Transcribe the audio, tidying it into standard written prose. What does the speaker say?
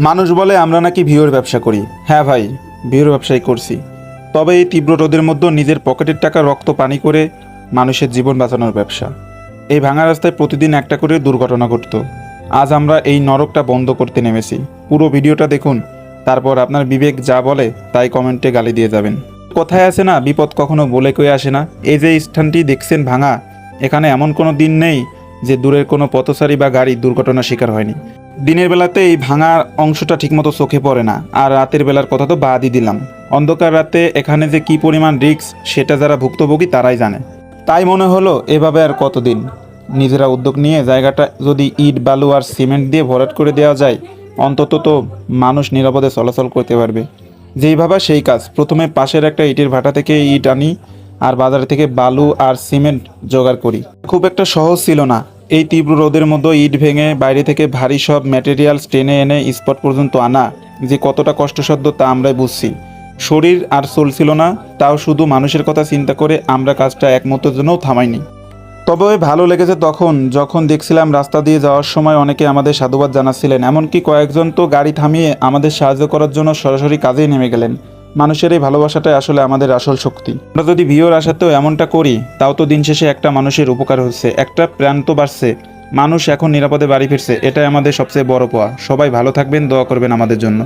মানুষ বলে আমরা নাকি ভিউর ব্যবসা করি। হ্যাঁ ভাই, ভিউর ব্যবসাই করছি। তবে এই তীব্র রোদের মধ্যে নিজের পকেটের টাকা রক্ত পানি করে মানুষের জীবন বাঁচানোর ব্যবসা। এই ভাঙা রাস্তায় প্রতিদিন একটা করে দুর্ঘটনা ঘটতো। আজ আমরা এই নরকটা বন্ধ করতে নেমেছি। পুরো ভিডিওটা দেখুন, তারপর আপনার বিবেক যা বলে তাই কমেন্টে গালি দিয়ে যাবেন। কথায় আছে না, বিপদ কখনো বলে কয়ে আসে না। এই যে স্থানটি দেখছেন ভাঙা, এখানে এমন কোনো দিন নেই যে দূরের কোনো পথচারী বা গাড়ি দুর্ঘটনার শিকার হয়নি। দিনের বেলাতে এই ভাঙা অংশটা ঠিকমতো চোখে পড়ে না, আর রাতের বেলার কথা তো বাদই দিলাম। অন্ধকার রাতে এখানে যে কি পরিমাণ রিস্ক সেটা যারা ভুক্তভোগী তারাই জানে। তাই মনে হলো এভাবে আর কতদিন। নিজেরা উদ্যোগ নিয়ে জায়গাটা যদি ইট বালু আর সিমেন্ট দিয়ে ভরাট করে দেওয়া যায়, অন্তত তো মানুষ নিরাপদে চলাচল করতে পারবে। যেই ভাবা সেই কাজ। প্রথমে পাশের একটা ইটের ভাটা থেকে ইট আনি, আর বাজার থেকে বালু আর সিমেন্ট জোগাড় করি। খুব একটা সহজ ছিল না। এই তীব্র রোদের মধ্যে ইট ভেঙে বাইরে থেকে ভারী সব ম্যাটেরিয়ালস টেনে এনে স্পট পর্যন্ত আনা যে কতটা কষ্টসাধ্য তা আমরাই বুঝছি। শরীর আর চলছিল না, তাও শুধু মানুষের কথা চিন্তা করে আমরা কাজটা এক মুহূর্তের জন্যও থামাইনি। তবে ভালো লেগেছে যখন দেখছিলাম রাস্তা দিয়ে যাওয়ার সময় অনেকে আমাদের সাধুবাদ জানাচ্ছিলেন। এমনকি কয়েকজন তো গাড়ি থামিয়ে আমাদের সাহায্য করার জন্য সরাসরি কাজেই নেমে গেলেন। মানুষের এই ভালোবাসাটাই আসলে আমাদের আসল শক্তি। আমরা যদি ভিউর আশাতেও এমনটা করি, তাও তো দিন শেষে একটা মানুষের উপকার হচ্ছে, একটা প্রাণ তো বাড়ছে। মানুষ এখন নিরাপদে বাড়ি ফিরছে, এটাই আমাদের সবচেয়ে বড় পাওয়া। সবাই ভালো থাকবেন, দোয়া করবেন আমাদের জন্য।